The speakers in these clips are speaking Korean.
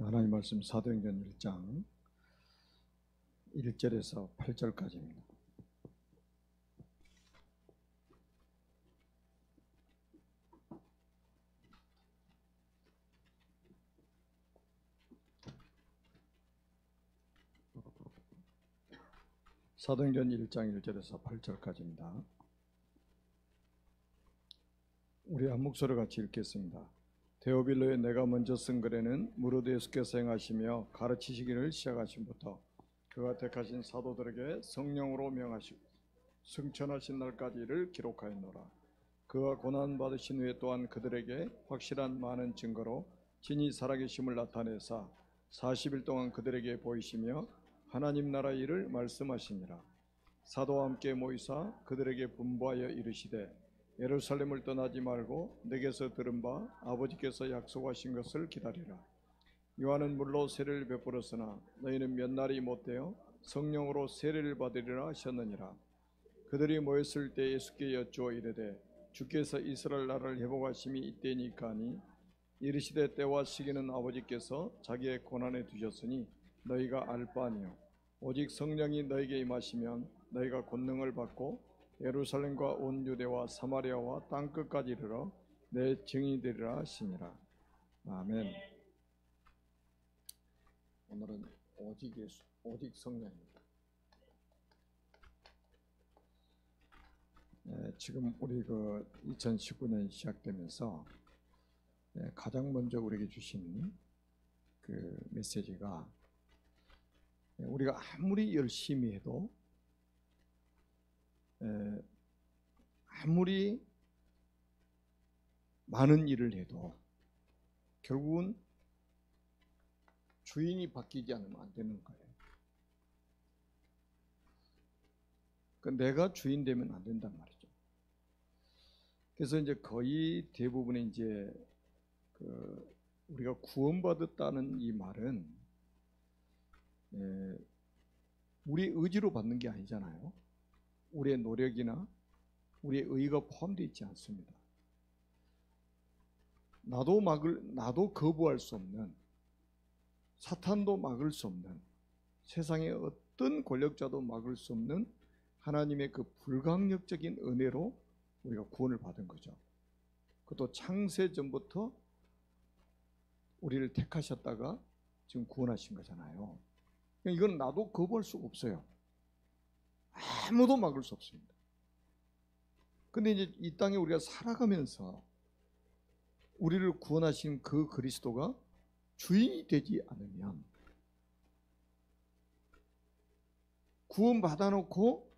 하나님 말씀 사도행전 1장 1절에서 8절까지입니다. 사도행전 1장 1절에서 8절까지입니다. 우리 한 목소리 같이 읽겠습니다. 데오빌로에 내가 먼저 쓴 글에는 무릇 예수께서 행하시며 가르치시기를 시작하심부터 그가 택하신 사도들에게 성령으로 명하시고 승천하신 날까지를 기록하였노라. 그가 고난받으신 후에 또한 그들에게 확실한 많은 증거로 진히 살아계심을 나타내사 40일 동안 그들에게 보이시며 하나님 나라의 일을 말씀하시니라. 사도와 함께 모이사 그들에게 분부하여 이르시되 예루살렘을 떠나지 말고 내게서 들은 바 아버지께서 약속하신 것을 기다리라. 요한은 물로 세례를 베풀었으나 너희는 몇 날이 못되어 성령으로 세례를 받으리라 하셨느니라. 그들이 모였을 때 예수께 여쭈어 이르되 주께서 이스라엘 나라를 회복하심이 이때니까 하니 이르시되 때와 시기는 아버지께서 자기의 권한에 두셨으니 너희가 알 바 아니요 오직 성령이 너희에게 임하시면 너희가 권능을 받고 예루살렘과 온 유대와 사마리아와 땅끝까지 이르러 내 증인이 되리라 하시니라. 아멘. 오늘은 오직 예수, 오직 성령입니다. 지금 우리 2019년 시작되면서 가장 먼저 우리에게 주신 그 메시지가 우리가 아무리 열심히 해도 아무리 많은 일을 해도 결국은 주인이 바뀌지 않으면 안 되는 거예요. 그러니까 내가 주인 되면 안 된단 말이죠. 그래서 이제 거의 대부분의 이제 우리가 구원받았다는 이 말은 우리 의지로 받는 게 아니잖아요. 우리의 노력이나 우리의 의의가 포함되어 있지 않습니다. 나도 거부할 수 없는, 사탄도 막을 수 없는, 세상의 어떤 권력자도 막을 수 없는 하나님의 그 불강력적인 은혜로 우리가 구원을 받은 거죠. 그것도 창세 전부터 우리를 택하셨다가 지금 구원하신 거잖아요. 이건 나도 거부할 수가 없어요. 아무도 막을 수 없습니다. 근데 이제 이 땅에 우리가 살아가면서 우리를 구원하신 그 그리스도가 주인이 되지 않으면 구원받아 놓고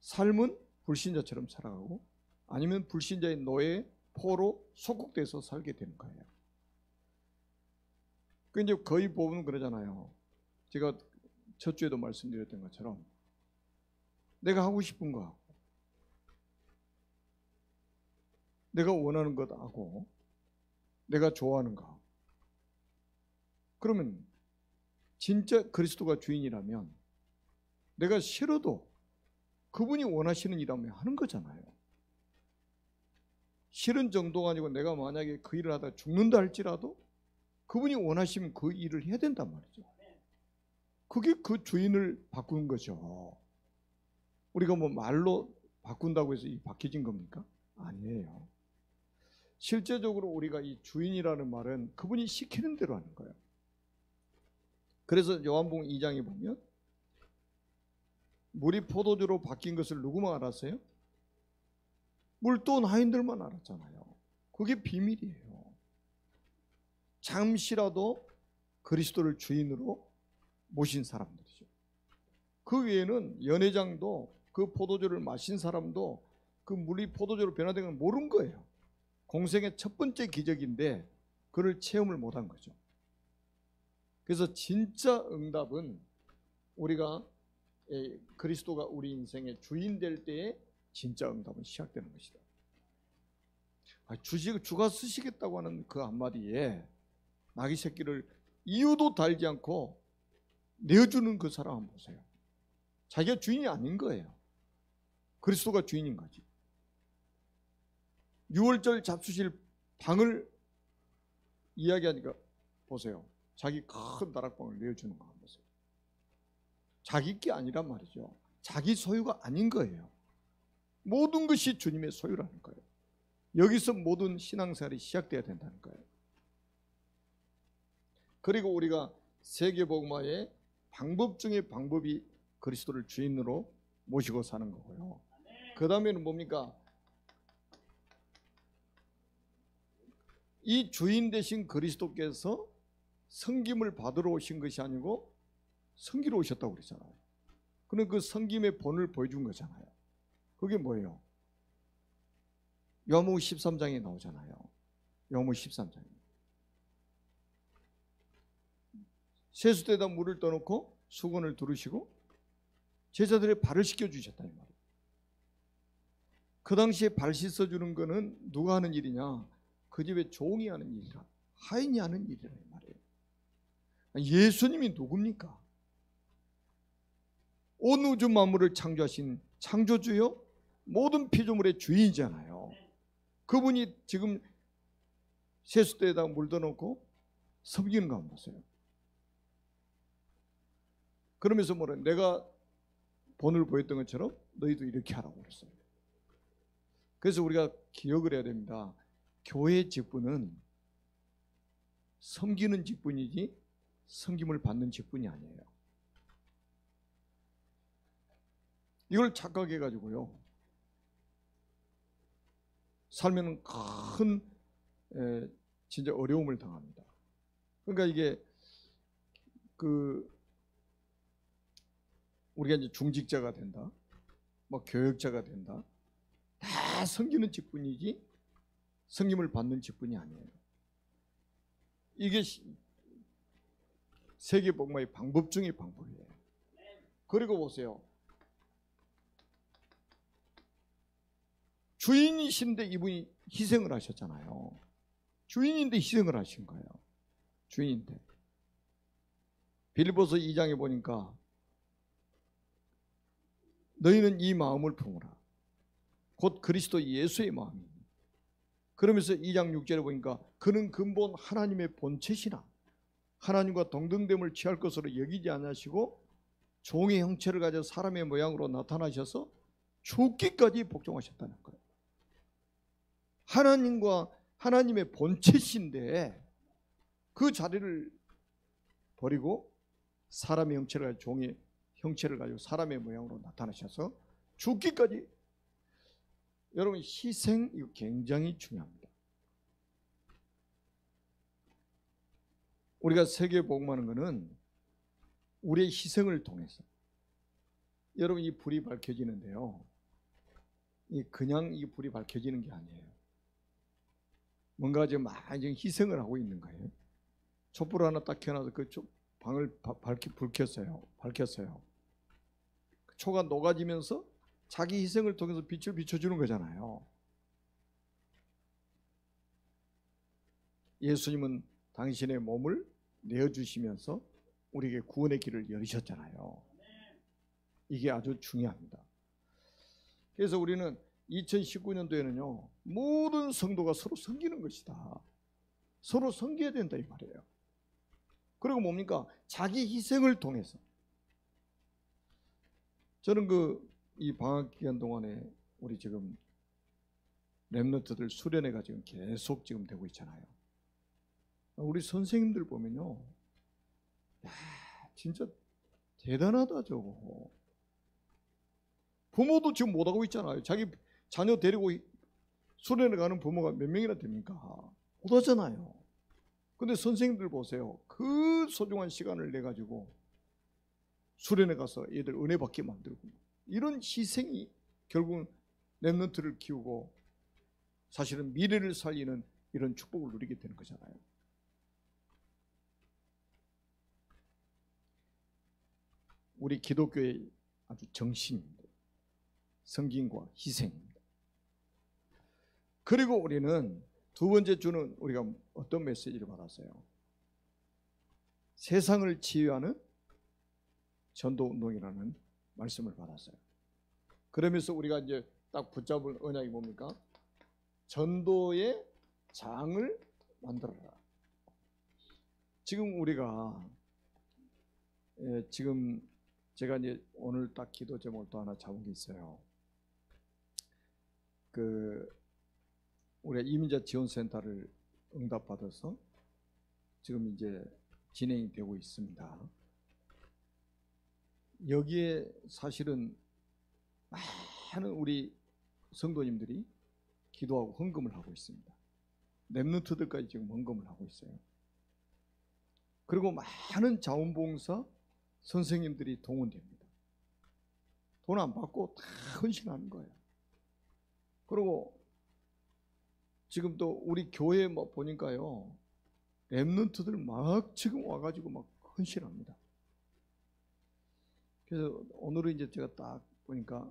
삶은 불신자처럼 살아가고 아니면 불신자의 노예, 포로 속국돼서 살게 되는 거예요. 그 이제 거의 보면 그러잖아요. 제가 첫 주에도 말씀드렸던 것처럼 내가 하고 싶은 거 하고 내가 원하는 것 하고 내가 좋아하는 거 하고 그러면 진짜 그리스도가 주인이라면 내가 싫어도 그분이 원하시는 일이라면 하는 거잖아요. 싫은 정도가 아니고 내가 만약에 그 일을 하다 죽는다 할지라도 그분이 원하시면 그 일을 해야 된단 말이죠. 그게 그 주인을 바꾸는 거죠. 우리가 뭐 말로 바꾼다고 해서 이 바뀌어진 겁니까? 아니에요. 실제적으로 우리가 이 주인이라는 말은 그분이 시키는 대로 하는 거예요. 그래서 요한복음 2장에 보면 물이 포도주로 바뀐 것을 누구만 알았어요? 물돈 하인들만 알았잖아요. 그게 비밀이에요. 잠시라도 그리스도를 주인으로 모신 사람들이죠. 그 외에는 연회장도 그 포도주를 마신 사람도 그 물이 포도주로 변화된 걸 모른 거예요. 공생의 첫 번째 기적인데 그를 체험을 못한 거죠. 그래서 진짜 응답은 우리가 그리스도가 우리 인생의 주인 될 때에 진짜 응답은 시작되는 것이다. 주가 쓰시겠다고 하는 그 한마디에 나귀 새끼를 이유도 달지 않고 내어주는 그 사람 한번 보세요. 자기가 주인이 아닌 거예요. 그리스도가 주인인 거지. 6월절 잡수실 방을 이야기하니까 보세요. 자기 큰 다락방을 내어주는 거 한번 보세요. 자기 게 아니란 말이죠. 자기 소유가 아닌 거예요. 모든 것이 주님의 소유라는 거예요. 여기서 모든 신앙생활이 시작돼야 된다는 거예요. 그리고 우리가 세계복음화의 방법 중에 방법이 그리스도를 주인으로 모시고 사는 거고요. 그 다음에는 뭡니까? 이 주인 되신 그리스도께서 섬김을 받으러 오신 것이 아니고 섬기러 오셨다고 그랬잖아요. 그럼 그 섬김의 본을 보여준 거잖아요. 그게 뭐예요? 요한복음 13장에 나오잖아요. 요한복음 13장에 세숫대에다 물을 떠놓고 수건을 두르시고 제자들의 발을 씻겨주셨다 이 말이에요. 그 당시에 발 씻어주는 거는 누가 하는 일이냐? 그 집에 종이 하는 일이라, 하인이 하는 일이라 이 말이에요. 예수님이 누굽니까? 온 우주 만물을 창조하신 창조주요 모든 피조물의 주인이잖아요. 그분이 지금 세숫대에다 물 떠놓고 섬기는 거 한번 보세요. 그러면서 뭐래? 내가 본을 보였던 것처럼 너희도 이렇게 하라고 그랬어요. 그래서 우리가 기억을 해야 됩니다. 교회의 직분은 섬기는 직분이지 섬김을 받는 직분이 아니에요. 이걸 착각해가지고요, 살면 큰 진짜 어려움을 당합니다. 그러니까 이게 우리가 이제 중직자가 된다, 뭐 교역자가 된다, 다 섬기는 직분이지 섬김을 받는 직분이 아니에요. 이게 세계복음화의 방법 중의 방법이에요. 그리고 보세요. 주인이신데 이분이 희생을 하셨잖아요. 주인인데 희생을 하신 거예요. 주인인데. 빌립보서 2장에 보니까 너희는 이 마음을 품으라. 곧 그리스도 예수의 마음이니. 그러면서 2장 6절에 보니까 그는 근본 하나님의 본체시나 하나님과 동등됨을 취할 것으로 여기지 않으시고 종의 형체를 가져 사람의 모양으로 나타나셔서 죽기까지 복종하셨다는 거예요. 하나님과 하나님의 본체신데 그 자리를 버리고 사람의 형체를 가지고 종의 형체를 가지고 사람의 모양으로 나타나셔서 죽기까지. 여러분, 희생 이거 굉장히 중요합니다. 우리가 세계 복음하는 것은 우리의 희생을 통해서, 여러분, 이 불이 밝혀지는데요, 그냥 이 불이 밝혀지는 게 아니에요. 뭔가 지금 많이 희생을 하고 있는 거예요. 촛불 하나 딱 켜놔서 그 방을 밝혔어요. 그 초가 녹아지면서 자기 희생을 통해서 빛을 비춰주는 거잖아요. 예수님은 당신의 몸을 내어주시면서 우리에게 구원의 길을 열으셨잖아요. 이게 아주 중요합니다. 그래서 우리는 2019년도에는요 모든 성도가 서로 섬기는 것이다. 서로 섬겨야 된다 이 말이에요. 그리고 뭡니까? 자기 희생을 통해서. 저는 이 방학 기간 동안에 우리 지금 렘넌트들 수련회가 지금 계속 지금 되고 있잖아요. 우리 선생님들 보면요, 야, 진짜 대단하다 저거. 부모도 지금 못하고 있잖아요. 자기 자녀 데리고 수련회 가는 부모가 몇 명이나 됩니까? 못하잖아요. 근데 선생님들 보세요. 그 소중한 시간을 내가지고 수련회 가서 애들 은혜 받게 만들고, 이런 희생이 결국은 렘넌트를 키우고 사실은 미래를 살리는 이런 축복을 누리게 되는 거잖아요. 우리 기독교의 아주 정신입니다. 섬김과 희생입니다. 그리고 우리는 두 번째 주는 우리가 어떤 메시지를 받았어요? 세상을 치유하는 전도운동이라는 말씀을 받았어요. 그러면서 우리가 이제 딱 붙잡을 언약이 뭡니까? 전도의 장을 만들어라. 지금 우리가 지금 제가 이제 오늘 딱 기도 제목을 또 하나 잡은 게 있어요. 우리가 이민자 지원센터를 응답받아서 지금 이제 진행이 되고 있습니다. 여기에 사실은 많은 우리 성도님들이 기도하고 헌금을 하고 있습니다. 렘넌트들까지 지금 헌금을 하고 있어요. 그리고 많은 자원봉사 선생님들이 동원됩니다. 돈 안 받고 다 헌신하는 거예요. 그리고 지금 또 우리 교회 뭐 보니까요, 렘넌트들 막 지금 와가지고 막 헌신합니다. 그래서 오늘은 이제 제가 딱 보니까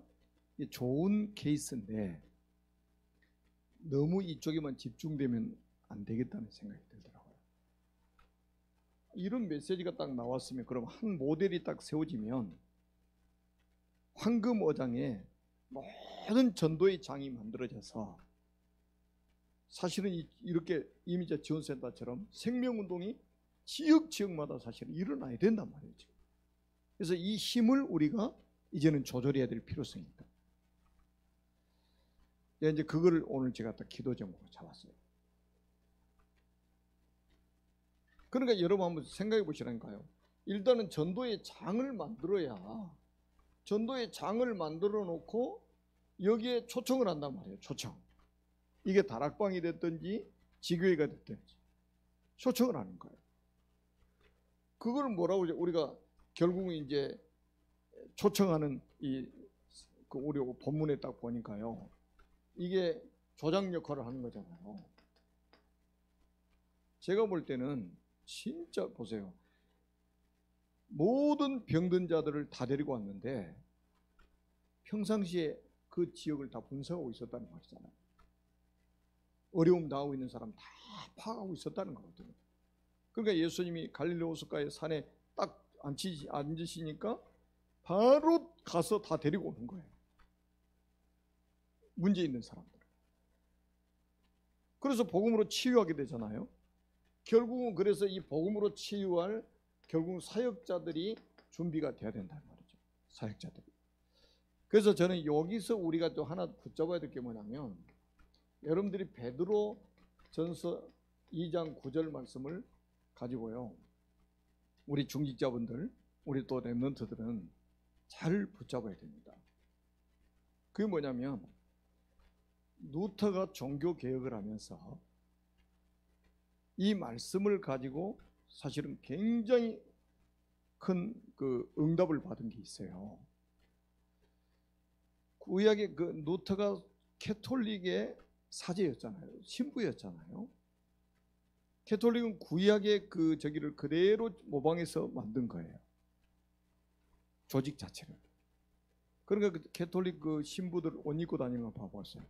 좋은 케이스인데 너무 이쪽에만 집중되면 안 되겠다는 생각이 들더라고요. 이런 메시지가 딱 나왔으면, 그럼 한 모델이 딱 세워지면 황금어장에 모든 전도의 장이 만들어져서 사실은 이렇게 이민자 지원센터처럼 생명운동이 지역마다 사실은 일어나야 된단 말이죠. 그래서 이 힘을 우리가 이제는 조절해야 될 필요성이 있다. 이제 그거를 오늘 제가 딱 기도 제목으로 잡았어요. 그러니까 여러분 한번 생각해 보시라니까요. 일단은 전도의 장을 만들어야, 전도의 장을 만들어 놓고 여기에 초청을 한단 말이에요. 초청. 이게 다락방이 됐든지 지교회가 됐든지 초청을 하는 거예요. 그걸 뭐라고 하죠? 우리가 결국은 이제 초청하는 우리 본문에 딱 보니까요, 이게 조장 역할을 하는 거잖아요. 제가 볼 때는 진짜 보세요. 모든 병든 자들을 다 데리고 왔는데 평상시에 그 지역을 다 분석하고 있었다는 말이잖아요. 어려움 당하고 있는 사람 다 파악하고 있었다는 거거든요. 그러니까 예수님이 갈릴리 호숫가의 산에 딱 앉으시니까 바로 가서 다 데리고 오는 거예요. 문제 있는 사람들. 그래서 복음으로 치유하게 되잖아요. 결국은 그래서 이 복음으로 치유할 결국 사역자들이 준비가 돼야 된다는 말이죠. 사역자들이. 그래서 저는 여기서 우리가 또 하나 붙잡아야 될 게 뭐냐면, 여러분들이 베드로 전서 2장 9절 말씀을 가지고요, 우리 중직자분들, 우리 또 렘넌트들은 잘 붙잡아야 됩니다. 그게 뭐냐면, 루터가 종교개혁을 하면서 이 말씀을 가지고 사실은 굉장히 큰 응답을 받은 게 있어요. 구약의 루터가 캐톨릭의 사제였잖아요. 신부였잖아요. 캐톨릭은 구약의 저기를 그대로 모방해서 만든 거예요. 조직 자체를. 그러니까 캐톨릭 신부들 옷 입고 다니는 거 봐보세요.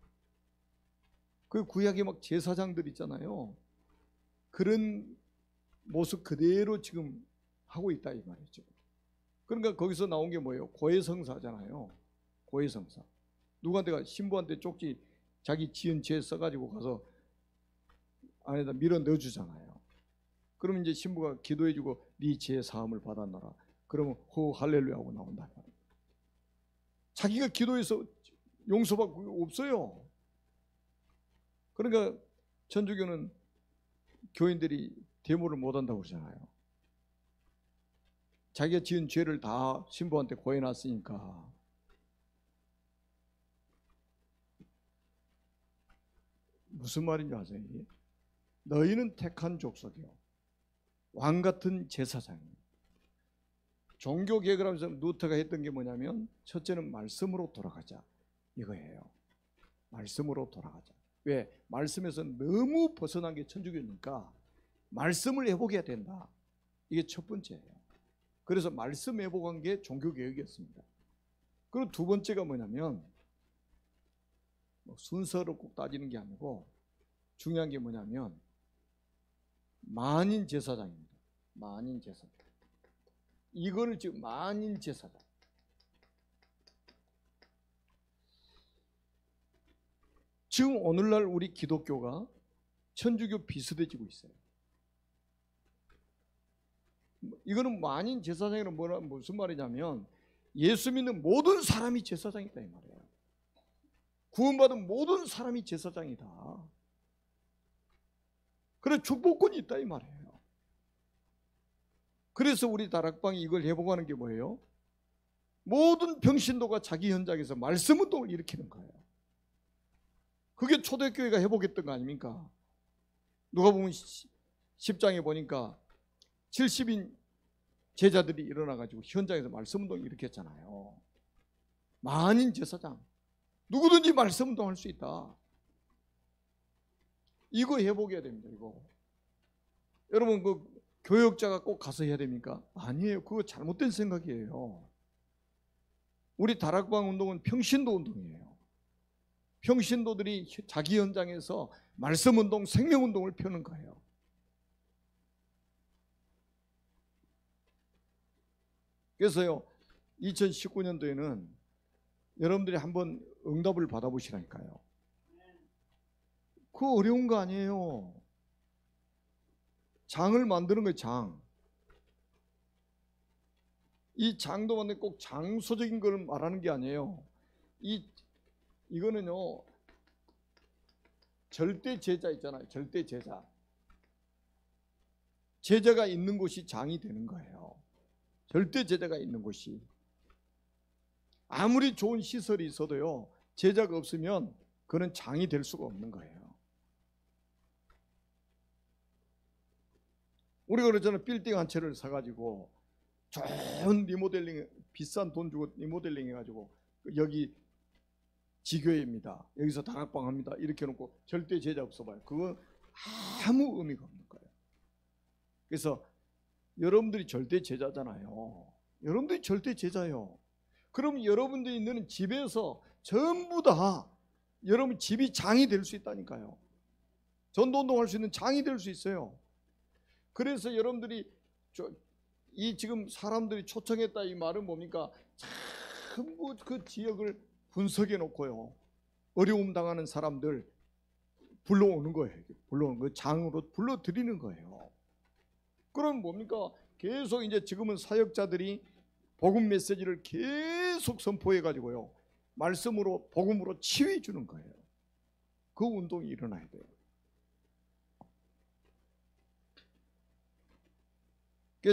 그 구약의 막 제사장들 있잖아요. 그런 모습 그대로 지금 하고 있다 이 말이죠. 그러니까 거기서 나온 게 뭐예요? 고해성사잖아요. 고해성사. 누구한테가 신부한테 쪽지 자기 지은 죄 써가지고 가서 안에다 밀어 넣어주잖아요. 그러면 이제 신부가 기도해주고 네 죄 사함을 받았노라. 그러면 호 할렐루야 하고 나온다. 자기가 기도해서 용서받고 없어요. 그러니까 천주교는 교인들이 데모를 못한다고 그러잖아요. 자기가 지은 죄를 다 신부한테 고해놨으니까. 무슨 말인지 아세요? 너희는 택한 족속이요, 왕같은 제사장이요. 종교개혁을 하면서 루터가 했던 게 뭐냐면, 첫째는 말씀으로 돌아가자 이거예요. 말씀으로 돌아가자. 왜? 말씀에서 너무 벗어난 게 천주교니까 말씀을 회복해야 된다. 이게 첫 번째예요. 그래서 말씀 회복한 게 종교개혁이었습니다. 그리고 두 번째가 뭐냐면, 순서로 꼭 따지는 게 아니고 중요한 게 뭐냐면 만인 제사장입니다. 만인 제사장. 이거를 지금 만인 제사장. 지금 오늘날 우리 기독교가 천주교 비슷해지고 있어요. 이거는 만인 제사장이란 무슨 말이냐면 예수 믿는 모든 사람이 제사장이다 이 말이에요. 구원받은 모든 사람이 제사장이다. 그래 축복권이 있다 이 말이에요. 그래서 우리 다락방이 이걸 회복하는 게 뭐예요? 모든 평신도가 자기 현장에서 말씀 운동을 일으키는 거예요. 그게 초대교회가 회복했던 거 아닙니까? 누가 보면 10장에 보니까 70인 제자들이 일어나가지고 현장에서 말씀 운동을 일으켰잖아요. 만인 제사장, 누구든지 말씀 운동할 수 있다. 이거 회복해야 됩니다. 이거 여러분 그 교역자가 꼭 가서 해야 됩니까? 아니에요. 그거 잘못된 생각이에요. 우리 다락방 운동은 평신도 운동이에요. 평신도들이 자기 현장에서 말씀 운동, 생명 운동을 펴는 거예요. 그래서요 2019년도에는 여러분들이 한번 응답을 받아보시라니까요. 그거 어려운 거 아니에요. 장을 만드는 거예요. 장. 이 장도 만데 꼭 장소적인 걸 말하는 게 아니에요. 이거는요 절대 제자 있잖아요. 절대 제자. 제자가 있는 곳이 장이 되는 거예요. 절대 제자가 있는 곳이. 아무리 좋은 시설이 있어도요 제자가 없으면 그는 장이 될 수가 없는 거예요. 우리가 그러잖아요. 빌딩 한 채를 사가지고 좋은 리모델링, 비싼 돈 주고 리모델링 해가지고 여기 지교회입니다. 여기서 다락방 합니다. 이렇게 해놓고 절대 제자 없어봐요. 그건 아무 의미가 없는 거예요. 그래서 여러분들이 절대 제자잖아요. 여러분들이 절대 제자예요. 그럼 여러분들이 있는 집에서 전부 다 여러분 집이 장이 될 수 있다니까요. 전도운동 할 수 있는 장이 될 수 있어요. 그래서 여러분들이 이 지금 사람들이 초청했다 이 말은 뭡니까? 전부 그 지역을 분석해 놓고요. 어려움 당하는 사람들 불러오는 거예요. 불러오는 거 장으로 불러드리는 거예요. 그럼 뭡니까? 계속 이제 지금은 사역자들이 복음 메시지를 계속 선포해 가지고요. 말씀으로 복음으로 치유해 주는 거예요. 그 운동이 일어나야 돼요.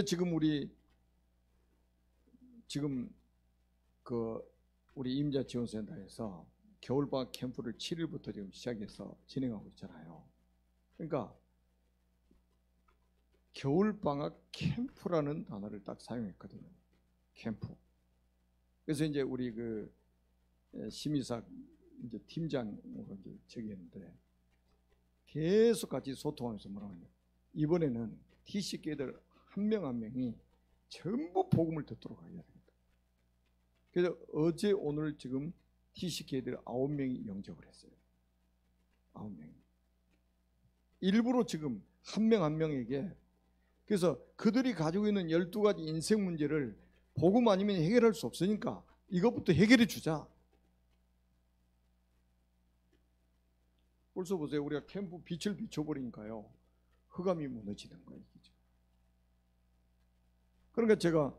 지금 우리 임자 지원센터에서 겨울방학 캠프를 7일부터 지금 시작해서 진행하고 있잖아요. 그러니까 겨울방학 캠프라는 단어를 딱 사용했거든요. 캠프. 그래서 이제 우리 그 심의사 이제 팀장으로 이제 저기 했는데 계속 같이 소통하면서 뭐라고 하냐. 이번에는 TC교회들 한 명 한 명이 전부 복음을 듣도록 해야 됩니다. 그래서 어제 오늘 지금 TC교회들 9명이 영접을 했어요. 9명이. 일부러 지금 한 명 한 명에게 그래서 그들이 가지고 있는 12가지 인생 문제를 복음 아니면 해결할 수 없으니까 이것부터 해결해 주자. 벌써 보세요. 우리가 캠프 빛을 비춰버리니까요. 흑암이 무너지는 거예요. 그러니까 제가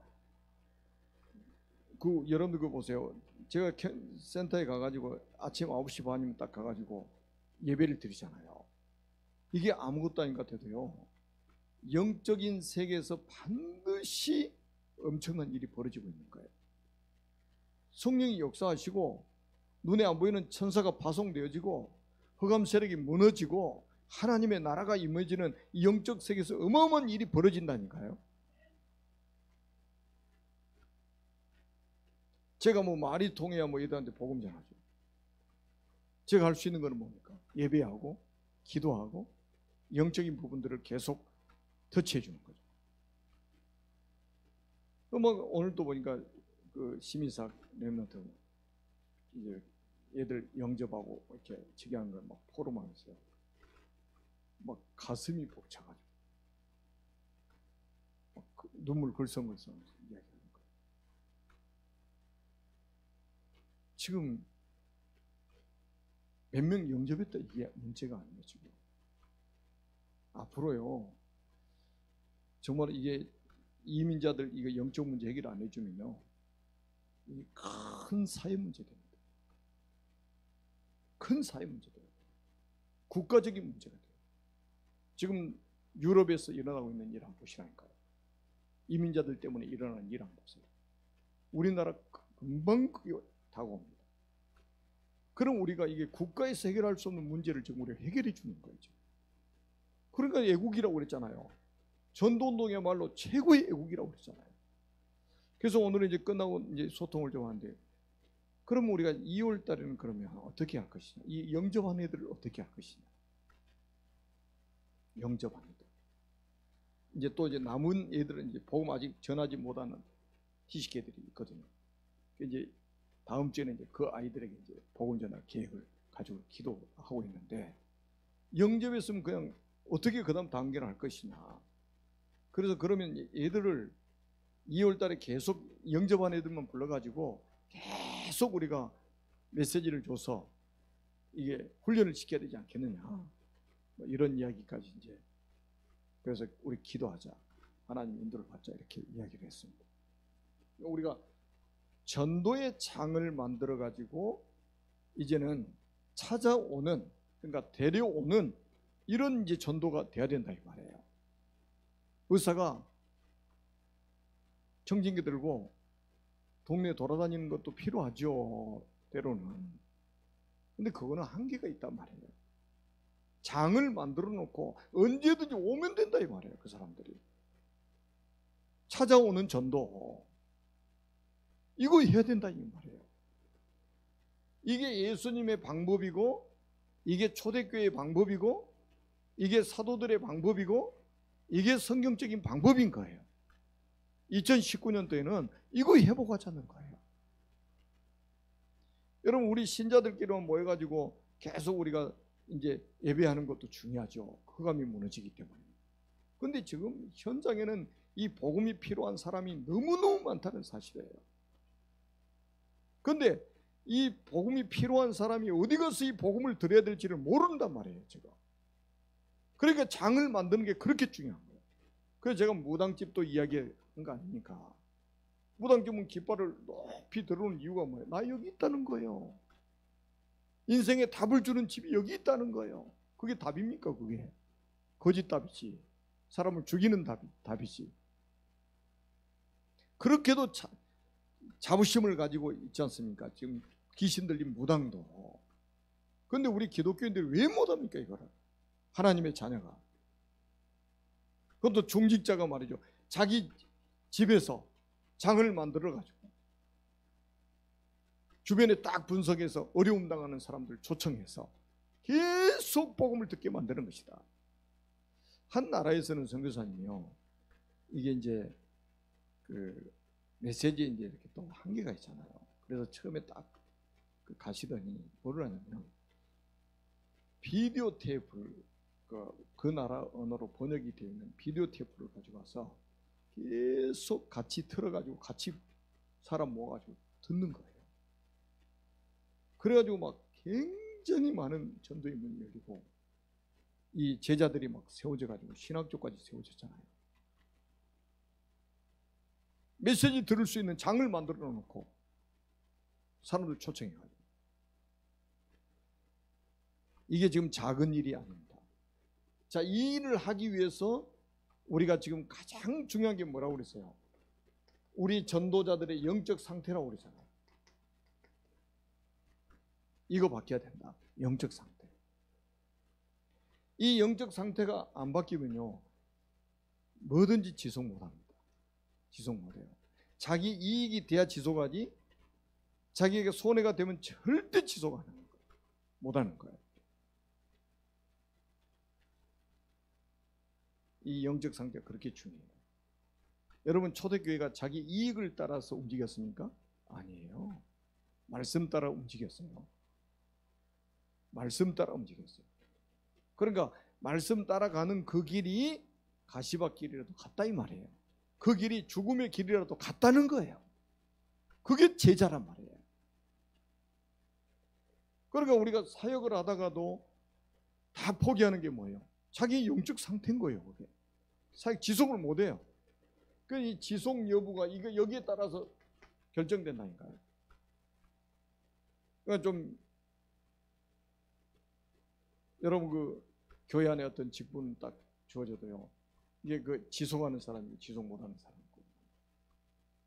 여러분들 그거 보세요. 제가 센터에 가가지고 아침 9시 반이면 딱 가가지고 예배를 드리잖아요. 이게 아무것도 아닌 것 같아도요. 영적인 세계에서 반드시 엄청난 일이 벌어지고 있는 거예요. 성령이 역사하시고 눈에 안 보이는 천사가 파송되어지고 흑암 세력이 무너지고 하나님의 나라가 임해지는 이 영적 세계에서 어마어마한 일이 벌어진다니까요. 제가 뭐 말이 통해야 뭐 얘들한테 복음 전하죠. 제가 할 수 있는 건 뭡니까? 예배하고 기도하고 영적인 부분들을 계속 터치해 주는 거죠. 뭐 오늘 또 보니까 그 시민사 랩런트 이제 얘들 영접하고 이렇게 즉위하는 걸 막 포럼하면서 막 가슴이 벅차가지고 막 눈물 글썽글썽 이야기하는 거예요. 지금 몇 명 영접했다 이게 문제가 아니에요. 지금 앞으로요 정말 이게 이민자들 이거 영적 문제 해결 안 해주면요, 이 큰 사회 문제 됩니다. 큰 사회 문제 돼요. 국가적인 문제가 돼요. 지금 유럽에서 일어나고 있는 일 한번 보시라니까요. 이민자들 때문에 일어나는 일 한번 보세요. 우리나라 금방 그게 다가옵니다. 그럼 우리가 이게 국가에서 해결할 수 없는 문제를 지금 우리가 해결해 주는 거예요. 그러니까 애국이라고 그랬잖아요. 전도운동이야말로 최고의 애국이라고 그랬잖아요. 그래서 오늘은 이제 끝나고 이제 소통을 좀 하는데, 그러면 우리가 2월 달에는 그러면 어떻게 할 것이냐? 이 영접한 애들을 어떻게 할 것이냐? 영접한 애들. 이제 또 이제 남은 애들은 이제 복음 아직 전하지 못하는 희식애들이 있거든요. 이제 다음 주에는 이제 그 아이들에게 이제 복음 전할 계획을 가지고 기도하고 있는데, 영접했으면 그냥 어떻게 그다음 단계를 할 것이냐. 그래서 그러면 애들을 2월 달에 계속 영접한 애들만 불러가지고 계속 우리가 메시지를 줘서 이게 훈련을 시켜야 되지 않겠느냐. 뭐 이런 이야기까지 이제, 그래서 우리 기도하자, 하나님 인도를 받자, 이렇게 이야기를 했습니다. 우리가 전도의 장을 만들어 가지고 이제는 찾아오는, 그러니까 데려오는 이런 이제 전도가 돼야 된다 이 말이에요. 의사가 청진기 들고 동네 돌아다니는 것도 필요하죠, 때로는. 근데 그거는 한계가 있단 말이에요. 장을 만들어 놓고 언제든지 오면 된다 이 말이에요. 그 사람들이 찾아오는 전도, 이거 해야 된다 이 말이에요. 이게 예수님의 방법이고, 이게 초대교회의 방법이고, 이게 사도들의 방법이고, 이게 성경적인 방법인 거예요. 2019년도에는 이거 회복하자는 거예요. 여러분, 우리 신자들끼리만 모여가지고 계속 우리가 이제 예배하는 것도 중요하죠. 흑암이 무너지기 때문에. 그런데 지금 현장에는 이 복음이 필요한 사람이 너무너무 많다는 사실이에요. 그런데 이 복음이 필요한 사람이 어디 가서 이 복음을 들어야 될지를 모른단 말이에요, 제가. 그러니까 장을 만드는 게 그렇게 중요한 거예요. 그래서 제가 무당집도 이야기한 거 아닙니까? 무당집은 깃발을 높이 들어오는 이유가 뭐예요? 나 여기 있다는 거예요. 인생에 답을 주는 집이 여기 있다는 거예요. 그게 답입니까? 그게 거짓 답이지. 사람을 죽이는 답이지. 그렇게도 자부심을 가지고 있지 않습니까? 지금 귀신 들린 무당도. 그런데 우리 기독교인들이 왜 못합니까? 이거를. 하나님의 자녀가. 그것도 중직자가 말이죠. 자기 집에서 장을 만들어가지고 주변에 딱 분석해서 어려움 당하는 사람들 초청해서 계속 복음을 듣게 만드는 것이다. 한 나라에서는 선교사님이요, 이게 이제 그 메시지에 이제 이렇게 또 한계가 있잖아요. 그래서 처음에 딱 가시더니 뭐를 하냐면, 비디오 테이프를 그 나라 언어로 번역이 되어 있는 비디오 테이프를 가지고 와서 계속 같이 틀어가지고 같이 사람 모아가지고 듣는 거예요. 그래가지고 막 굉장히 많은 전도의 문이 열리고, 이 제자들이 막 세워져가지고 신학교까지 세워졌잖아요. 메시지 들을 수 있는 장을 만들어 놓고 사람들 초청해가지고. 이게 지금 작은 일이 아닙니다. 자, 이 일을 하기 위해서 우리가 지금 가장 중요한 게 뭐라고 그랬어요? 우리 전도자들의 영적 상태라고 그랬잖아요. 이거 바뀌어야 된다. 영적 상태. 이 영적 상태가 안 바뀌면요, 뭐든지 지속 못합니다. 지속 못해요. 자기 이익이 돼야 지속하지, 자기에게 손해가 되면 절대 지속 안 하는 거예요. 못하는 거예요. 이 영적 상태가 그렇게 중요해요. 여러분, 초대교회가 자기 이익을 따라서 움직였습니까? 아니에요. 말씀 따라 움직였어요. 말씀 따라 움직였어요. 그러니까 말씀 따라가는 그 길이 가시밭길이라도 같다 이 말이에요. 그 길이 죽음의 길이라도 같다는 거예요. 그게 제자란 말이에요. 그러니까 우리가 사역을 하다가도 다 포기하는 게 뭐예요? 자기 영적 상태인 거예요. 그게 사역 지속을 못해요. 그 이 지속 여부가 이거 여기에 따라서 결정된다니까요. 그러니까 좀 여러분 그 교회 안에 어떤 직분 딱 주어져도요. 이게 그 지속하는 사람이 지속 못하는 사람이고,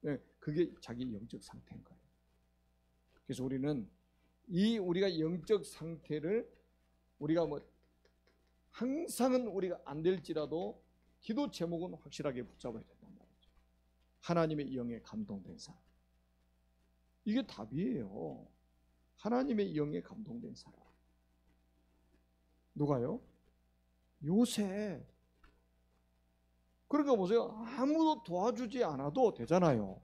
네, 그게 자기 영적 상태인 거예요. 그래서 우리는 우리가 영적 상태를 우리가 뭐 항상은 우리가 안 될지라도 기도 제목은 확실하게 붙잡아야 된단 말이죠. 하나님의 영에 감동된 사람. 이게 답이에요. 하나님의 영에 감동된 사람. 누가요? 요새. 그러니까 보세요. 아무도 도와주지 않아도 되잖아요.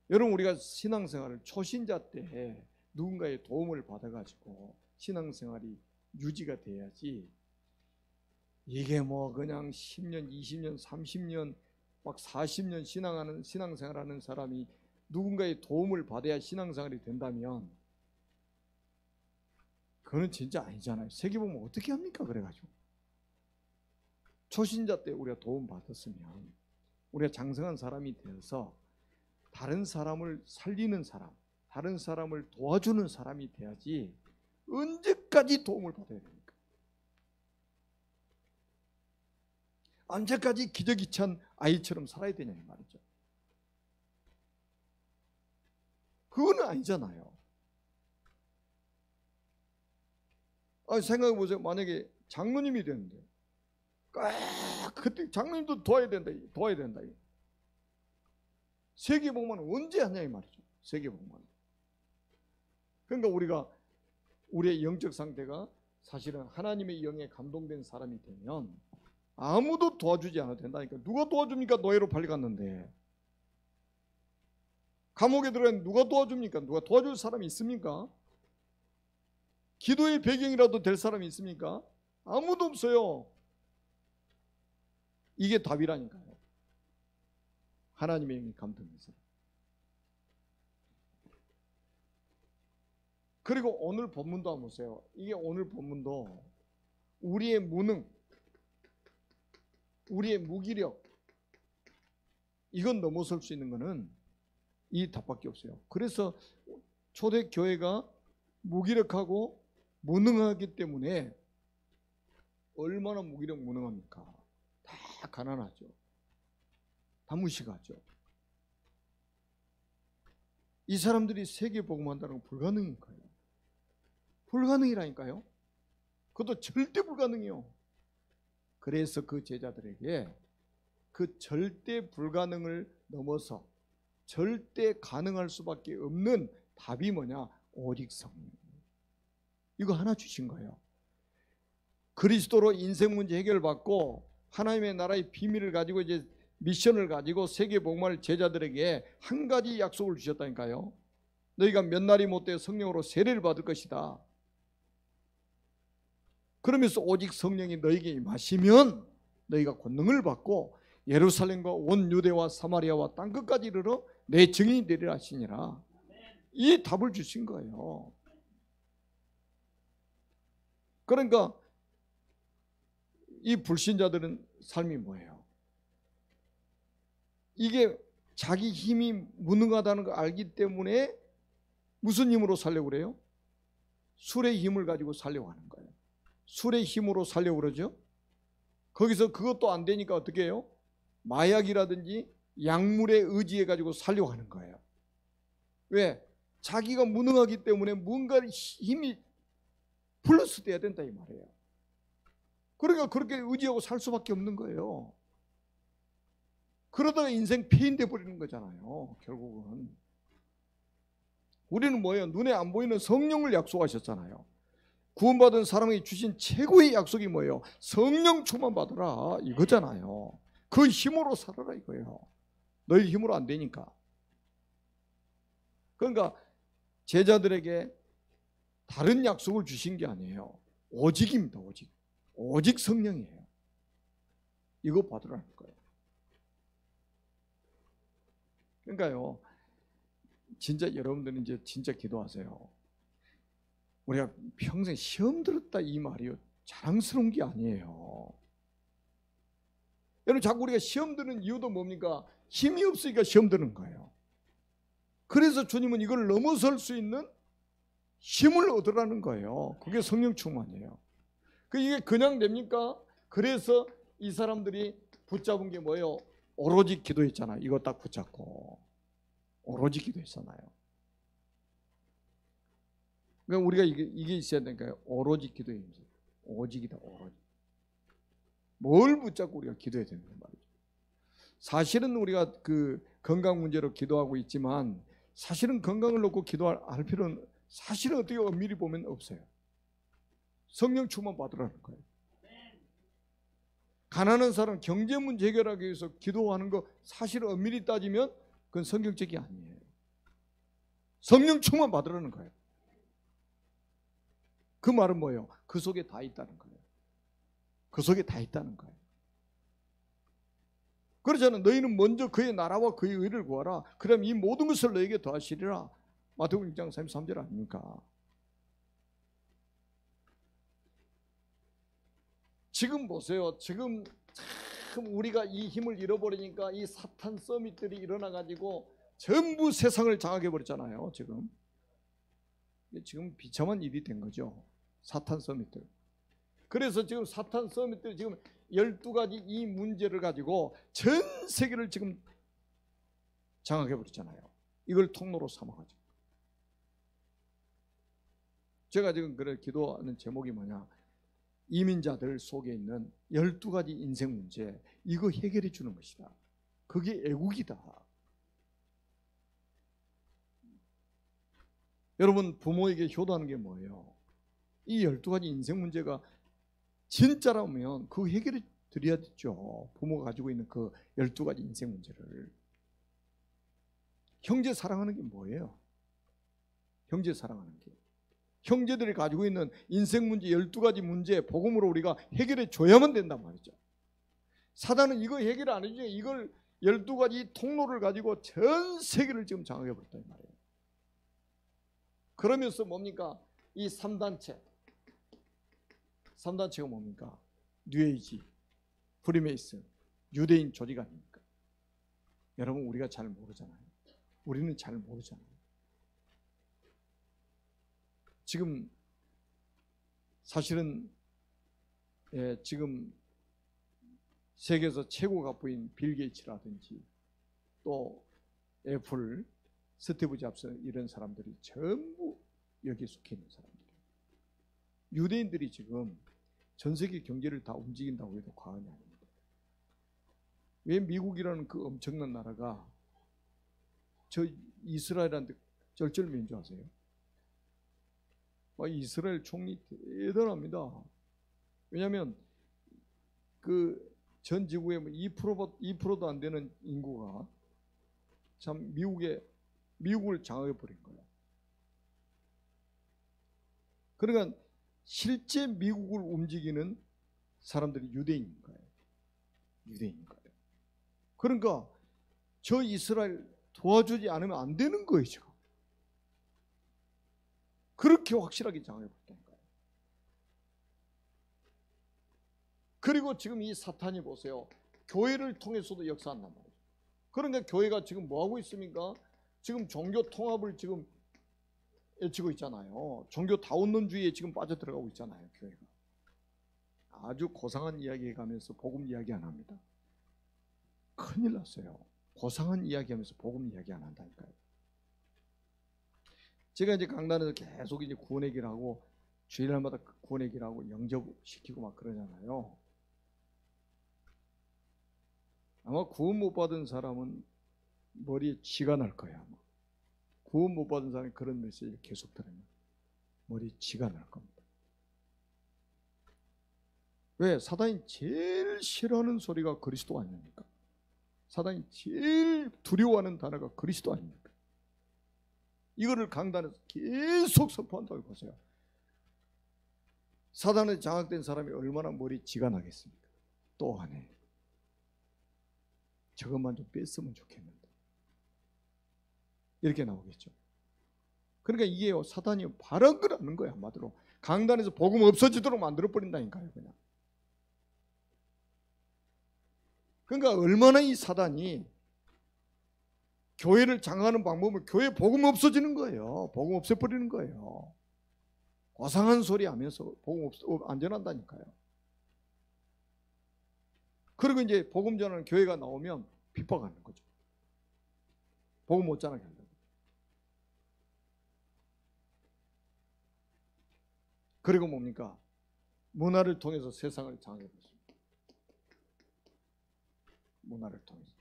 여러분 우리가 신앙생활을 초신자 때 누군가의 도움을 받아가지고 신앙생활이 유지가 돼야지, 이게 뭐 그냥 10년, 20년, 30년, 막 40년 신앙생활하는 사람이 누군가의 도움을 받아야 신앙생활이 된다면 그거는 진짜 아니잖아요. 세계보면 어떻게 합니까? 그래가지고 초신자 때 우리가 도움 받았으면 우리가 장성한 사람이 되어서 다른 사람을 살리는 사람, 다른 사람을 도와주는 사람이 돼야지 언제까지 도움을 받아야 됩니까? 언제까지 기저귀 찬 아이처럼 살아야 되냐 이 말이죠. 그거는 아니잖아요. 생각해 보세요. 만약에 장로님이 되는데 그때 장로님도 도와야 된다. 세계복음은 언제 하냐 이 말이죠. 세계복음은. 그러니까 우리가 우리의 영적 상태가 사실은 하나님의 영에 감동된 사람이 되면 아무도 도와주지 않아도 된다니까. 누가 도와줍니까? 노예로 팔려갔는데. 감옥에 들어간 누가 도와줍니까? 누가 도와줄 사람이 있습니까? 기도의 배경이라도 될 사람이 있습니까? 아무도 없어요. 이게 답이라니까요. 하나님의 영이 감동해서. 그리고 오늘 본문도 한번 보세요. 이게 오늘 본문도 우리의 무능, 우리의 무기력, 이건 넘어설 수 있는 것은 이 답밖에 없어요. 그래서 초대교회가 무기력하고 무능하기 때문에 얼마나 무기력 무능합니까? 다 가난하죠. 다 무식하죠. 이 사람들이 세계복음한다는 건 불가능인가요? 불가능이라니까요. 그것도 절대 불가능해요. 그래서 그 제자들에게 그 절대 불가능을 넘어서 절대 가능할 수밖에 없는 답이 뭐냐? 오직 성령. 이거 하나 주신 거예요. 그리스도로 인생 문제 해결받고 하나님의 나라의 비밀을 가지고 이제 미션을 가지고 세계복음할 제자들에게 한 가지 약속을 주셨다니까요. 너희가 몇 날이 못되어 성령으로 세례를 받을 것이다. 그러면서 오직 성령이 너희에게 임하시면 너희가 권능을 받고 예루살렘과 온 유대와 사마리아와 땅끝까지 이르러 내 증인이 되리라 하시니라. 이 답을 주신 거예요. 그러니까 이 불신자들은 삶이 뭐예요? 이게 자기 힘이 무능하다는 걸 알기 때문에 무슨 힘으로 살려고 그래요? 술의 힘을 가지고 살려고 하는 거예요. 술의 힘으로 살려고 그러죠. 거기서 그것도 안 되니까 어떻게 해요? 마약이라든지 약물에 의지해 가지고 살려고 하는 거예요. 왜? 자기가 무능하기 때문에 뭔가 힘이 플러스 돼야 된다 이 말이에요. 그러니까 그렇게 의지하고 살 수밖에 없는 거예요. 그러다가 인생 폐인돼 버리는 거잖아요. 결국은 우리는 뭐예요? 눈에 안 보이는 성령을 약속하셨잖아요. 구원받은 사람이 주신 최고의 약속이 뭐예요? 성령 충만 받으라 이거잖아요. 그 힘으로 살아라 이거예요. 너희 힘으로 안 되니까. 그러니까 제자들에게 다른 약속을 주신 게 아니에요. 오직입니다. 오직 성령이에요. 이거 받으라는 거예요. 그러니까요, 진짜 여러분들은 이제 진짜 기도하세요. 우리가 평생 시험 들었다 이 말이요, 자랑스러운 게 아니에요. 여러분 자꾸 우리가 시험 드는 이유도 뭡니까? 힘이 없으니까 시험 드는 거예요. 그래서 주님은 이걸 넘어설 수 있는 힘을 얻으라는 거예요. 그게 성령 충만이에요. 이게 그냥 됩니까? 그래서 이 사람들이 붙잡은 게 뭐예요? 오로지 기도했잖아요. 이거 딱 붙잡고 오로지 기도했잖아요. 그러니까 우리가 이게 있어야 되니까요. 오로지 기도의 힘이죠. 오직이다. 오로지. 뭘 붙잡고 우리가 기도해야 되는 말이죠. 사실은 우리가 그 건강 문제로 기도하고 있지만 사실은 건강을 놓고 기도할 필요는 사실은 어떻게 엄밀히 보면 없어요. 성령 충만 받으라는 거예요. 가난한 사람 경제 문제 해결하기 위해서 기도하는 거 사실은 엄밀히 따지면 그건 성경적이 아니에요. 성령 충만 받으라는 거예요. 그 말은 뭐예요? 그 속에 다 있다는 거예요. 그 속에 다 있다는 거예요. 그러잖아요. 너희는 먼저 그의 나라와 그의 의를 구하라. 그럼 이 모든 것을 너에게 더하시리라. 마태복음 6장 33절 아닙니까? 지금 보세요. 지금 참 우리가 이 힘을 잃어버리니까 이 사탄 서밋들이 일어나가지고 전부 세상을 장악해 버렸잖아요. 지금 비참한 일이 된 거죠. 사탄 서밋들. 그래서 지금 사탄 서밋들이 지금 12가지 이 문제를 가지고 전 세계를 지금 장악해 버렸잖아요. 이걸 통로로 삼아가지고. 제가 지금 그래 기도하는 제목이 뭐냐? 이민자들 속에 있는 12가지 인생 문제, 이거 해결해 주는 것이다. 그게 애국이다. 여러분 부모에게 효도하는 게 뭐예요? 이 12가지 인생 문제가 진짜라면 그 해결해 드려야죠. 부모가 가지고 있는 그 12가지 인생 문제를. 형제 사랑하는 게 뭐예요? 형제 사랑하는 게. 형제들이 가지고 있는 인생 문제 12가지 문제 복음으로 우리가 해결해 줘야만 된단 말이죠. 사단은 이거 해결 안 해주니까 이걸 12가지 통로를 가지고 전 세계를 지금 장악해 버렸단 말이에요. 그러면서 뭡니까? 이 3단체가 뭡니까? 뉴에이지, 프리메이슨, 유대인 조직 아닙니까? 여러분 우리가 잘 모르잖아요. 우리는 잘 모르잖아요. 지금 사실은 지금 세계에서 최고 갑부인 빌 게이츠라든지 또 애플, 스티브 잡스 이런 사람들이 전부 여기에 속해 있는 사람들이에요. 유대인들이 지금 전 세계 경제를 다 움직인다고 해도 과언이 아닙니다. 왜 미국이라는 그 엄청난 나라가 저 이스라엘한테 쩔쩔매인 줄 아세요? 이스라엘 총리 대단합니다. 왜냐하면 그 전 지구의 2%도 안 되는 인구가 참 미국을 장악해 버린 거예요. 그러니까 실제 미국을 움직이는 사람들이 유대인인 거예요. 유대인인 거예요. 그러니까 저 이스라엘 도와주지 않으면 안 되는 거예요, 지금. 그렇게 확실하게 장악해 버렸다는 거예요. 그리고 지금 이 사탄이 보세요. 교회를 통해서도 역사한단 말이에요. 그러니까 교회가 지금 뭐 하고 있습니까? 지금 종교 통합을 지금 외치고 있잖아요. 종교 다운론주의에 지금 빠져들어가고 있잖아요, 교회가. 아주 고상한 이야기 해가면서 복음 이야기 안 합니다. 큰일 났어요. 고상한 이야기 하면서 복음 이야기 안 한다니까요. 제가 이제 강단에서 계속 이제 구원 얘기를 하고 주일날마다 구원 얘기를 하고 영접시키고 막 그러잖아요. 아마 구원 못 받은 사람은 머리에 쥐가 날 거야. 아마. 구원 못 받은 사람이 그런 메시지를 계속 들으면 머리에 쥐가 날 겁니다. 왜? 사단이 제일 싫어하는 소리가 그리스도 아닙니까? 사단이 제일 두려워하는 단어가 그리스도 아닙니까? 이거를 강단에서 계속 선포한다고 보세요. 사단에 장악된 사람이 얼마나 머리에 쥐가 나겠습니까? 또 하네. 저것만 좀 뺐으면 좋겠는데. 이렇게 나오겠죠. 그러니까 이게 사단이 발악을 하는 거야, 한마디로. 강단에서 복음 없어지도록 만들어버린다니까요, 그냥. 그러니까 얼마나 이 사단이 교회를 장악하는 방법은 교회 복음 없어지는 거예요. 복음 없애버리는 거예요. 고상한 소리 하면서 복음 안 전한다니까요. 그리고 이제 복음 전하는 교회가 나오면 핍박하는 거죠. 복음 못 전하게 하려고. 그리고 뭡니까? 문화를 통해서 세상을 장악해버렸습니다. 문화를 통해서.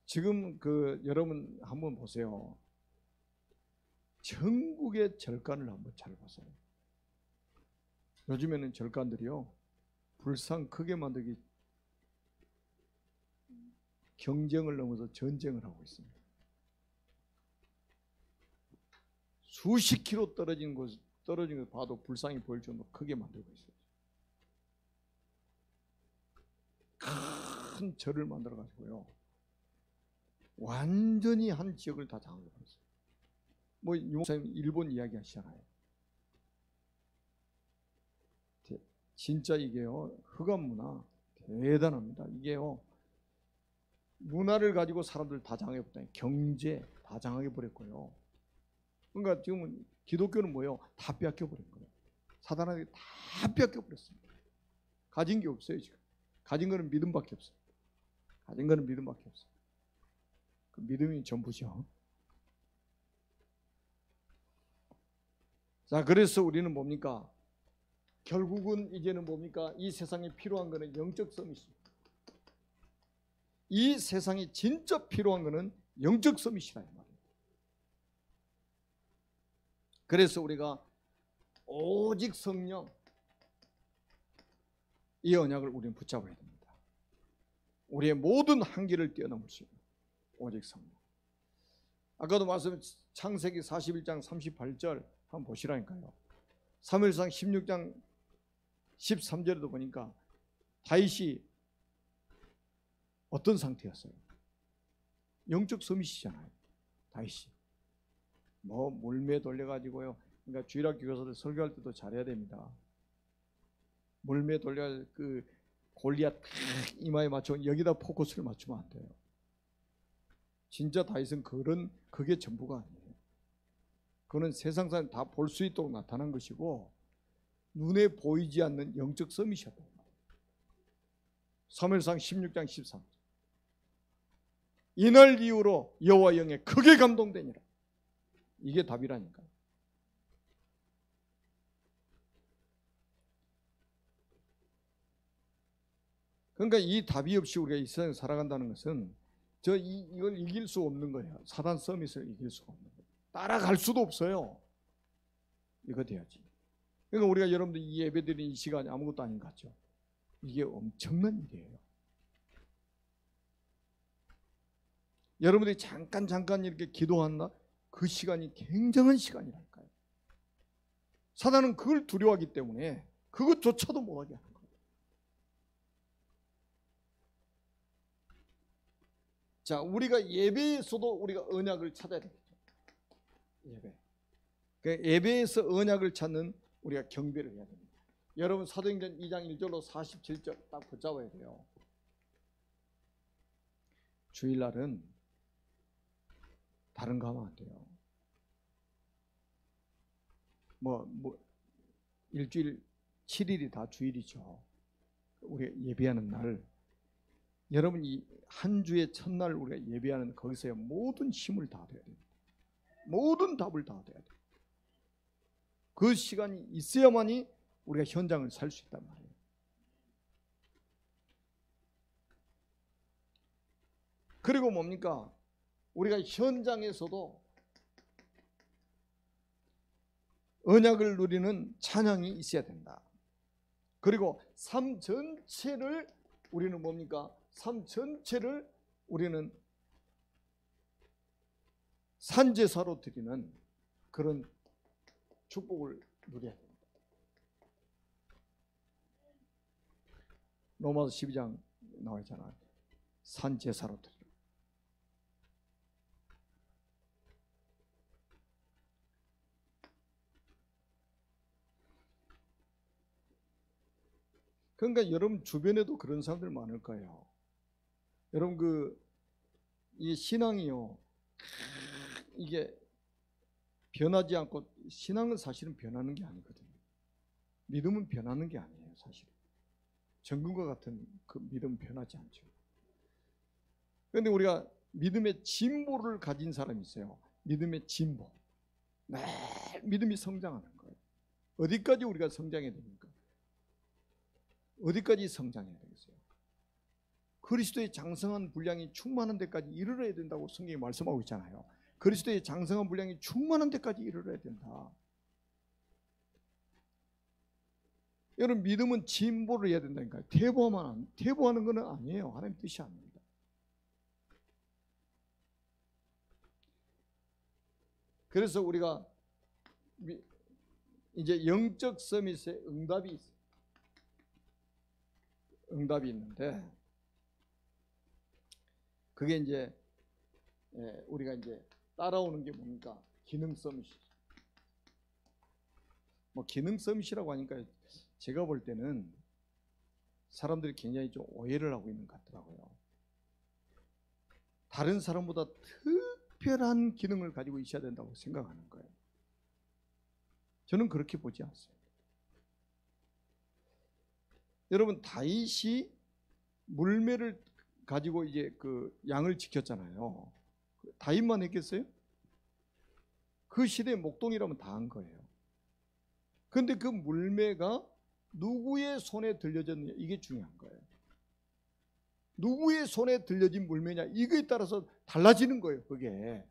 지금 여러분 한번 보세요. 전국의 절간을 한번 잘 보세요. 요즘에는 절간들이요, 불상 크게 만들기 경쟁을 넘어서 전쟁을 하고 있습니다. 수십 킬로 떨어진 것 봐도 불상이 보일 정도로 크게 만들고 있어요. 큰 절을 만들어 가지고요, 완전히 한 지역을 다 장악해 버렸어요. 뭐 유목사님 일본 이야기 하시잖아요. 진짜 이게요, 흑암 문화 대단합니다. 이게요, 문화를 가지고 사람들 다 장악해 버렸다. 경제 다 장악해 버렸고요. 그러니까 지금은 기독교는 뭐예요? 다 빼앗겨 버린 거예요. 사단에게 다 빼앗겨 버렸습니다. 가진 게 없어요. 지금 가진 거는 믿음밖에 없어요. 가진 거는 믿음밖에 없어요. 그 믿음이 전부죠. 자, 그래서 우리는 뭡니까? 결국은 이제는 뭡니까? 이 세상에 필요한 거는 영적 서밋입니다. 이 세상에 진짜 필요한 거는 영적 서밋이라 이 말이에요. 그래서 우리가 오직 성령, 이 언약을 우리는 붙잡아야 됩니다. 우리의 모든 한계를 뛰어넘을 수 있는 오직 성령. 아까도 말씀 창세기 41장 38절 한번 보시라니까요. 사무엘상 16장 13절에도 보니까 다윗이 어떤 상태였어요? 영적 서밋이잖아요. 다윗이 뭐 물매 돌려가지고요. 그러니까 주일학교 교사들 설교할 때도 잘해야 됩니다. 물매 돌려 그 골리앗 딱 이마에 맞춰 여기다 포커스를 맞추면 안 돼요. 진짜 다윗은 그게 전부가 아니에요. 그거는 세상 사람 다 볼 수 있도록 나타난 것이고 눈에 보이지 않는 영적 서밋이었다. 사무엘상 16장 13절. 이날 이후로 여호와 영에 크게 감동되니라. 이게 답이라니까요. 그러니까 이 답이 없이 우리가 이 세상에 살아간다는 것은 이걸 이길 수 없는 거예요. 사단 서밋을 이길 수가 없는 거예요. 따라갈 수도 없어요. 이거 돼야지. 그러니까 우리가 여러분들 이 예배드리는 이 시간이 아무것도 아닌 것 같죠. 이게 엄청난 일이에요. 여러분들이 잠깐 이렇게 기도한다? 그 시간이 굉장한 시간이랄까요. 사단은 그걸 두려워하기 때문에 그것조차도 못하게 하는 거예요. 자, 우리가 예배에서도 우리가 언약을 찾아야 되겠죠. 예배에서 언약을 찾는 우리가 경배를 해야 됩니다. 여러분 사도행전 2장 1절로 47절 딱 붙잡아야 돼요. 주일날은 다른 거 하면 안 돼요. 일주일 7일이 다 주일이죠. 우리가 예배하는 날, 여러분 이 한 주의 첫날 우리가 예배하는 거기서야 모든 힘을 다 돼야 됩니다. 모든 답을 다 돼야 돼요. 그 시간이 있어야만이 우리가 현장을 살 수 있단 말이에요. 그리고 뭡니까? 우리가 현장에서도 언약을 누리는 찬양이 있어야 된다. 그리고 삶 전체를 우리는 뭡니까? 삶 전체를 우리는 산제사로 드리는 그런 축복을 누려야 됩니다. 로마서 12장 나와 있잖아요. 산제사로 드리는. 그러니까 여러분 주변에도 그런 사람들 많을 거예요. 여러분 이 신앙이요, 이게 변하지 않고, 신앙은 사실은 변하는 게 아니거든요. 믿음은 변하는 게 아니에요. 사실 정금과 같은 그 믿음은 변하지 않죠. 그런데 우리가 믿음의 진보를 가진 사람이 있어요. 믿음의 진보. 매일 믿음이 성장하는 거예요. 어디까지 우리가 성장해야 됩니까? 어디까지 성장해야 되겠어요? 그리스도의 장성한 분량이 충만한 데까지 이르러야 된다고 성경이 말씀하고 있잖아요. 그리스도의 장성한 분량이 충만한 데까지 이르러야 된다. 여러분, 믿음은 진보를 해야 된다니까요. 퇴보하는 것은 아니에요. 하나님 뜻이 아닙니다. 그래서 우리가 이제 영적 서밋의 응답이 있는데, 그게 이제 우리가 이제 따라오는 게 뭡니까? 기능 서밋이죠. 뭐 기능 서밋이라고 하니까 제가 볼 때는 사람들이 굉장히 좀 오해를 하고 있는 것 같더라고요. 다른 사람보다 특별한 기능을 가지고 있어야 된다고 생각하는 거예요. 저는 그렇게 보지 않습니다. 여러분, 다윗이 물매를 가지고 이제 그 양을 지켰잖아요. 다윗만 했겠어요? 그 시대의 목동이라면 다 한 거예요. 그런데 그 물매가 누구의 손에 들려졌느냐, 이게 중요한 거예요. 누구의 손에 들려진 물매냐, 이거에 따라서 달라지는 거예요. 그게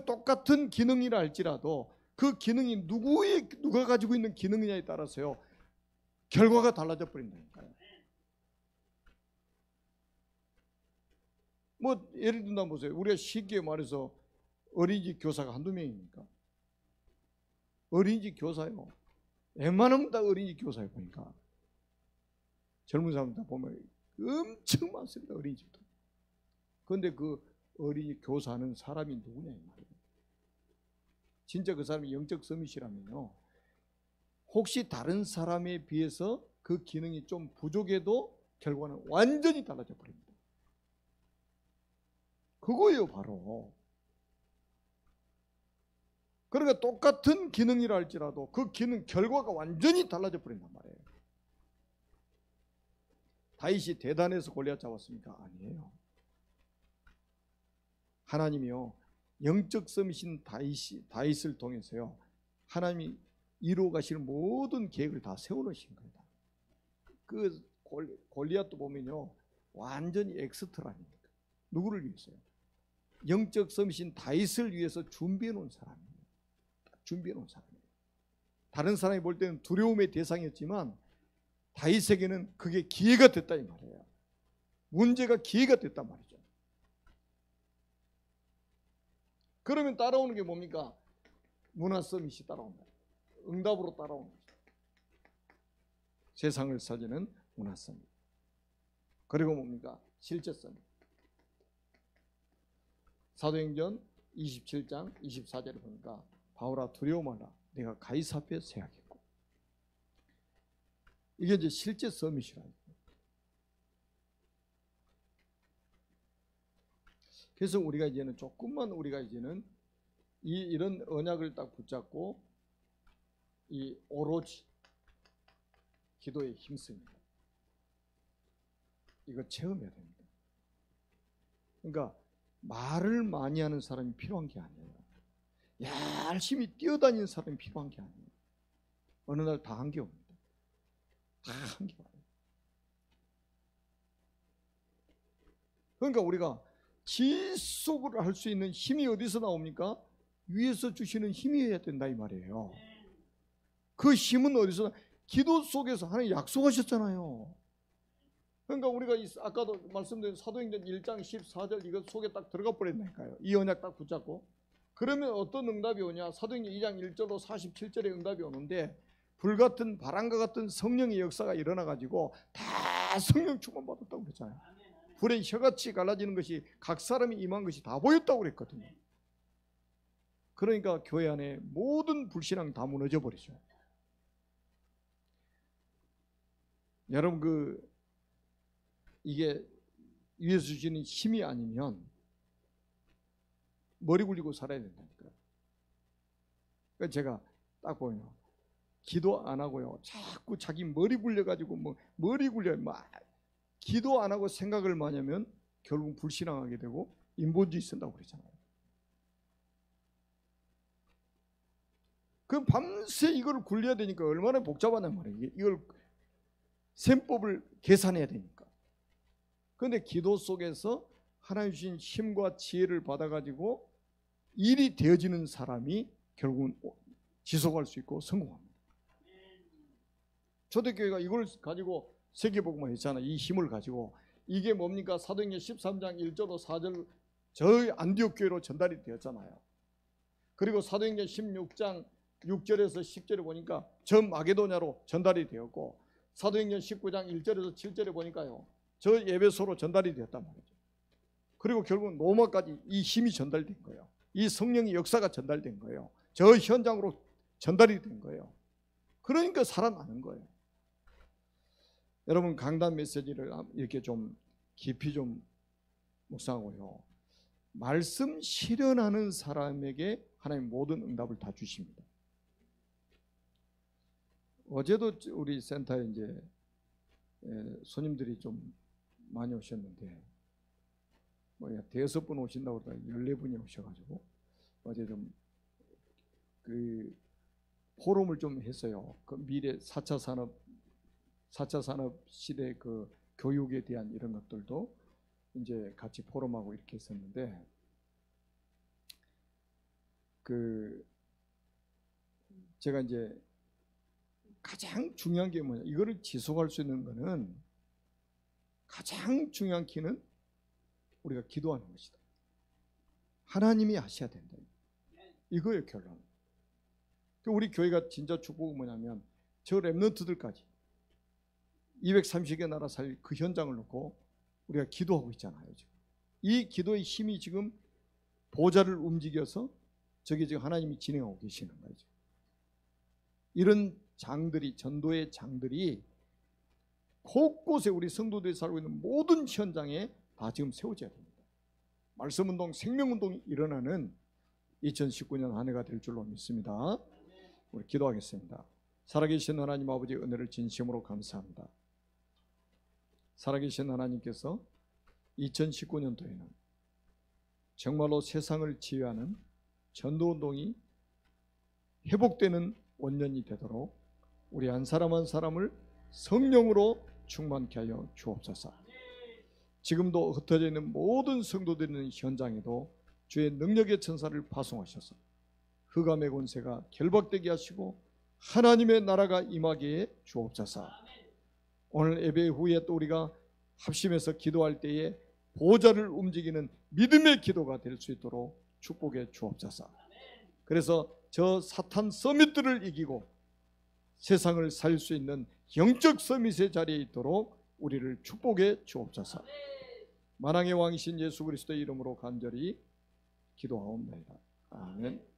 똑같은 기능이라 할지라도 그 기능이 누가 가지고 있는 기능이냐에 따라서요, 결과가 달라져 버린다니까요. 뭐 예를 든다 보세요. 우리가 쉽게 말해서 어린이집 교사가 한두 명입니까? 어린이집 교사요, 웬만하면 다 어린이집 교사예요. 보니까 젊은 사람들 보면 엄청 많습니다. 어린이집도. 그런데 그 어린이집 교사는 사람이 누구냐 이 말이에요. 진짜 그 사람이 영적 서밋이라면요, 혹시 다른 사람에 비해서 그 기능이 좀 부족해도 결과는 완전히 달라져 버립니다. 그거예요 바로. 그러니까 똑같은 기능이라 할지라도 그 기능 결과가 완전히 달라져 버린단 말이에요. 다윗이 대단해서 골리앗 잡았습니까? 아니에요. 하나님이요, 영적 서밋인 다윗을 통해서요, 하나님이 이루어 가실 모든 계획을 다 세워놓으신 겁니다. 그 골리앗도 보면요, 완전히 엑스트라입니다. 누구를 위해서요? 영적 서밋인 다윗을 위해서 준비해 놓은 사람이에요. 준비해 놓은 사람이에요. 다른 사람이 볼 때는 두려움의 대상이었지만 다윗에게는 그게 기회가 됐다 이 말이에요. 문제가 기회가 됐단 말이죠. 그러면 따라오는 게 뭡니까? 문화 서밋이 따라온다. 응답으로 따라오는 거죠. 세상을 살리는 문화 서밋. 그리고 뭡니까? 실제 서밋. 사도행전 27장 24절에 보니까 바울아 두려워 말라, 내가 가이사 앞에 세하겠고. 이게 이제 실제 서밋이라는 거예요. 그래서 우리가 이제는 조금만 이런 언약을 딱 붙잡고 이 오로지 기도에 힘씁니다. 이거 체험해야 됩니다. 그러니까 말을 많이 하는 사람이 필요한 게 아니에요. 열심히 뛰어다니는 사람이 필요한 게 아니에요. 어느 날 다 한 게 옵니다. 다 한 게 와요. 그러니까 우리가 지속을 할 수 있는 힘이 어디서 나옵니까? 위에서 주시는 힘이어야 된다 이 말이에요. 그 힘은 어디서? 기도 속에서 하나님 약속하셨잖아요. 그러니까 우리가 아까도 말씀드린 사도행전 1장 14절 이것 속에 딱 들어가 버렸다니까요. 이 언약 딱 붙잡고. 그러면 어떤 응답이 오냐? 사도행전 2장 1절로 47절의 응답이 오는데, 불같은 바람과 같은 성령의 역사가 일어나가지고 다 성령 충만 받았다고 그랬잖아요. 불의 혀같이 갈라지는 것이 각 사람이 임한 것이 다 보였다고 그랬거든요. 그러니까 교회 안에 모든 불신앙 다 무너져 버리죠. 여러분 이게 위에서 주시는 힘이 아니면 머리 굴리고 살아야 된다니까요. 그러니까 제가 딱 보면 기도 안 하고요, 자꾸 자기 머리 굴려가지고 머리 굴려 기도 안 하고 생각을 많이 하면 결국 불신앙하게 되고 인본주의 쓴다고 그러잖아요. 그럼 밤새 이걸 굴려야 되니까 얼마나 복잡하단 말이에요. 이걸 셈법을 계산해야 되니까. 그런데 기도 속에서 하나님 주신 힘과 지혜를 받아가지고 일이 되어지는 사람이 결국은 지속할 수 있고 성공합니다. 초대교회가 이걸 가지고 세계복음화 했잖아요. 이 힘을 가지고. 이게 뭡니까? 사도행전 13장 1절로 4절 저희 안디옥 교회로 전달이 되었잖아요. 그리고 사도행전 16장 6절에서 10절에 보니까 저 마게도냐로 전달이 되었고, 사도행전 19장 1절에서 7절에 보니까요, 저 에베소로 전달이 되었단 말이죠. 그리고 결국 로마까지 이 힘이 전달된 거예요. 이 성령의 역사가 전달된 거예요. 저 현장으로 전달이 된 거예요. 그러니까 살아나는 거예요. 여러분, 강단 메시지를 이렇게 좀 깊이 좀 묵상하고요, 말씀 실현하는 사람에게 하나님 모든 응답을 다 주십니다. 어제도 우리 센터에 이제 손님들이 좀 많이 오셨는데, 대여섯 분 오신다고 그러다 14분이 오셔가지고 어제 좀 포럼을 좀 했어요. 그 미래 4차 산업 시대 그 교육에 대한 이런 것들도 이제 같이 포럼하고 이렇게 했었는데, 제가 이제 가장 중요한 게 뭐냐, 이거를 지속할 수 있는 거는 가장 중요한 키는 우리가 기도하는 것이다. 하나님이 하셔야 된다. 이거예요, 결론. 우리 교회가 진짜 축복은 뭐냐면, 저 렘넌트들까지 230개 나라 살 그 현장을 놓고 우리가 기도하고 있잖아요. 지금 이 기도의 힘이 지금 보좌를 움직여서 저게 지금 하나님이 진행하고 계시는 거죠. 이런 장들이, 전도의 장들이 곳곳에 우리 성도들이 살고 있는 모든 현장에 다 지금 세워져야 됩니다. 말씀운동, 생명운동이 일어나는 2019년 한 해가 될 줄로 믿습니다. 우리 기도하겠습니다. 살아계신 하나님 아버지, 은혜를 진심으로 감사합니다. 살아계신 하나님께서 2019년도에는 정말로 세상을 지휘하는 전도운동이 회복되는 원년이 되도록 우리 한 사람 한 사람을 성령으로 충만케 하여 주옵소서. 지금도 흩어져 있는 모든 성도들이 있는 현장에도 주의 능력의 천사를 파송하셔서 흑암의 권세가 결박되게 하시고 하나님의 나라가 임하게 해 주옵소서. 오늘 예배 후에 또 우리가 합심해서 기도할 때에 보좌를 움직이는 믿음의 기도가 될 수 있도록 축복해 주옵소서. 그래서 저 사탄 서밋들을 이기고 세상을 살 수 있는 영적 서밋의 자리에 있도록 우리를 축복해 주옵소서. 만왕의 왕이신 예수 그리스도의 이름으로 간절히 기도하옵나이다. 아멘.